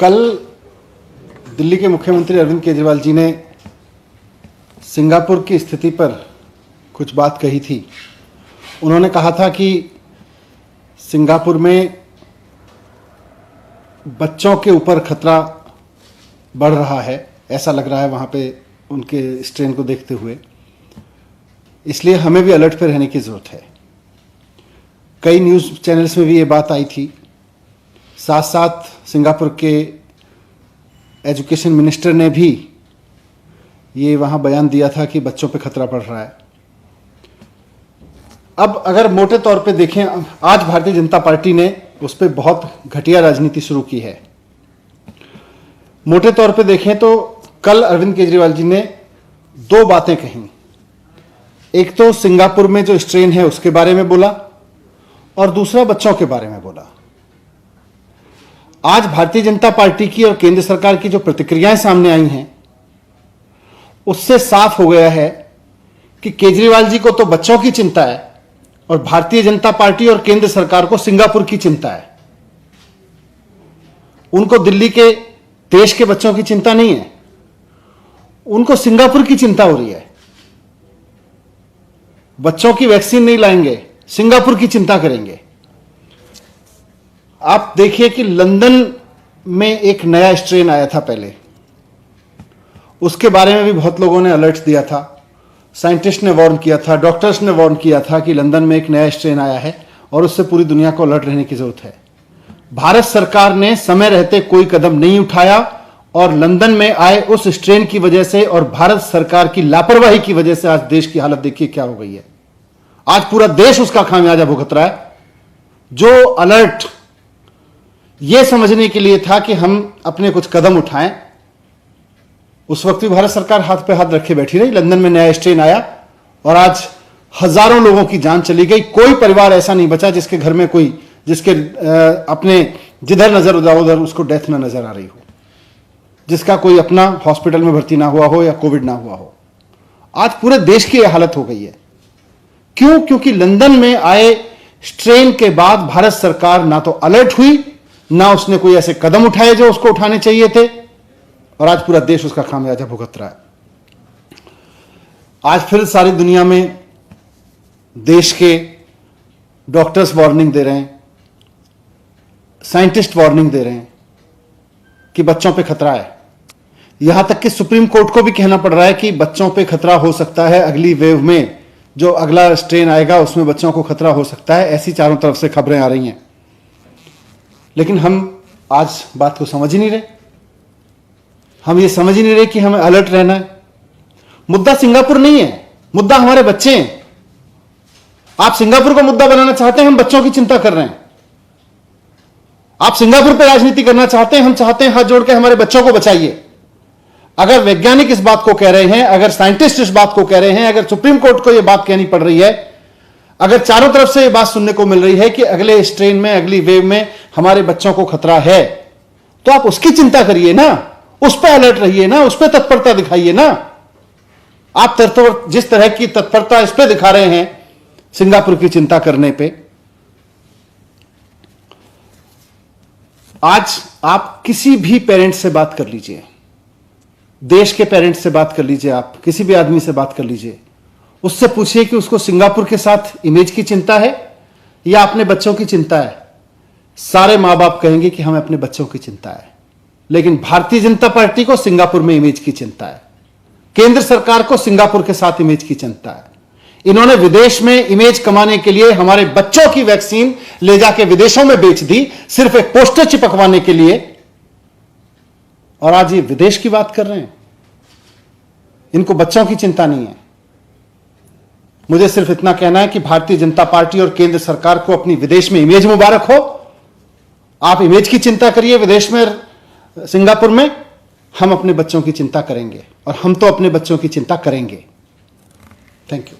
कल दिल्ली के मुख्यमंत्री अरविंद केजरीवाल जी ने सिंगापुर की स्थिति पर कुछ बात कही थी। उन्होंने कहा था कि सिंगापुर में बच्चों के ऊपर खतरा बढ़ रहा है, ऐसा लग रहा है वहाँ पे उनके स्ट्रेन को देखते हुए, इसलिए हमें भी अलर्ट पे रहने की ज़रूरत है। कई न्यूज़ चैनल्स में भी ये बात आई थी। साथ साथ सिंगापुर के एजुकेशन मिनिस्टर ने भी ये वहाँ बयान दिया था कि बच्चों पे खतरा बढ़ रहा है। अब अगर मोटे तौर पे देखें, आज भारतीय जनता पार्टी ने उस पर बहुत घटिया राजनीति शुरू की है। मोटे तौर पे देखें तो कल अरविंद केजरीवाल जी ने दो बातें कहीं। एक तो सिंगापुर में जो स्ट्रेन है उसके बारे में बोला और दूसरा बच्चों के बारे में बोला। आज भारतीय जनता पार्टी की और केंद्र सरकार की जो प्रतिक्रियाएं सामने आई हैं उससे साफ हो गया है कि केजरीवाल जी को तो बच्चों की चिंता है और भारतीय जनता पार्टी और केंद्र सरकार को सिंगापुर की चिंता है। उनको दिल्ली के देश के बच्चों की चिंता नहीं है, उनको सिंगापुर की चिंता हो रही है। बच्चों की वैक्सीन नहीं लाएंगे, सिंगापुर की चिंता करेंगे। आप देखिए कि लंदन में एक नया स्ट्रेन आया था पहले, उसके बारे में भी बहुत लोगों ने अलर्ट दिया था। साइंटिस्ट ने वार्न किया था, डॉक्टर्स ने वार्न किया था कि लंदन में एक नया स्ट्रेन आया है और उससे पूरी दुनिया को अलर्ट रहने की जरूरत है। भारत सरकार ने समय रहते कोई कदम नहीं उठाया और लंदन में आए उस स्ट्रेन की वजह से और भारत सरकार की लापरवाही की वजह से आज देश की हालत देखिए क्या हो गई है। आज पूरा देश उसका खामियाजा भुगत रहा है। जो अलर्ट यह समझने के लिए था कि हम अपने कुछ कदम उठाएं, उस वक्त भी भारत सरकार हाथ पे हाथ रखे बैठी रही। लंदन में नया स्ट्रेन आया और आज हजारों लोगों की जान चली गई। कोई परिवार ऐसा नहीं बचा जिसके घर में कोई जिसके अपने जिधर नजर उधर उसको डेथ ना नजर आ रही हो, जिसका कोई अपना हॉस्पिटल में भर्ती ना हुआ हो या कोविड ना हुआ हो। आज पूरे देश की यह हालत हो गई है। क्यों? क्योंकि लंदन में आए स्ट्रेन के बाद भारत सरकार ना तो अलर्ट हुई, ना उसने कोई ऐसे कदम उठाए जो उसको उठाने चाहिए थे और आज पूरा देश उसका खामियाजा भुगत रहा है। आज फिर सारी दुनिया में देश के डॉक्टर्स वार्निंग दे रहे हैं, साइंटिस्ट वार्निंग दे रहे हैं कि बच्चों पे खतरा है। यहां तक कि सुप्रीम कोर्ट को भी कहना पड़ रहा है कि बच्चों पे खतरा हो सकता है, अगली वेव में जो अगला स्ट्रेन आएगा उसमें बच्चों को खतरा हो सकता है। ऐसी चारों तरफ से खबरें आ रही हैं, लेकिन हम आज बात को समझ ही नहीं रहे। हम ये समझ ही नहीं रहे कि हमें अलर्ट रहना है। मुद्दा सिंगापुर नहीं है, मुद्दा हमारे बच्चे हैं। आप सिंगापुर को मुद्दा बनाना चाहते हैं, हम बच्चों की चिंता कर रहे हैं। आप सिंगापुर पर राजनीति करना चाहते हैं, हम चाहते हैं हाथ जोड़ के हमारे बच्चों को बचाइए। अगर वैज्ञानिक इस बात को कह रहे हैं, अगर साइंटिस्ट इस बात को कह रहे हैं, अगर सुप्रीम कोर्ट को यह बात कहनी पड़ रही है, अगर चारों तरफ से यह बात सुनने को मिल रही है कि अगले स्ट्रेन में, अगली वेव में हमारे बच्चों को खतरा है, तो आप उसकी चिंता करिए ना, उस पर अलर्ट रहिए ना, उस पर तत्परता दिखाइए ना। आप जिस तरह की तत्परता इस पर दिखा रहे हैं सिंगापुर की चिंता करने पे, आज आप किसी भी पेरेंट्स से बात कर लीजिए, देश के पेरेंट्स से बात कर लीजिए, आप किसी भी आदमी से बात कर लीजिए, उससे पूछिए कि उसको सिंगापुर के साथ इमेज की चिंता है या अपने बच्चों की चिंता है। सारे मां बाप कहेंगे कि हमें अपने बच्चों की चिंता है। लेकिन भारतीय जनता पार्टी को सिंगापुर में इमेज की चिंता है, केंद्र सरकार को सिंगापुर के साथ इमेज की चिंता है। इन्होंने विदेश में इमेज कमाने के लिए हमारे बच्चों की वैक्सीन ले जाके विदेशों में बेच दी, सिर्फ एक पोस्टर चिपकवाने के लिए, और आज ये विदेश की बात कर रहे हैं। इनको बच्चों की चिंता नहीं है। मुझे सिर्फ इतना कहना है कि भारतीय जनता पार्टी और केंद्र सरकार को अपनी विदेश में इमेज मुबारक हो। आप इमेज की चिंता करिए विदेश में, सिंगापुर में। हम अपने बच्चों की चिंता करेंगे और हम तो अपने बच्चों की चिंता करेंगे। Thank you.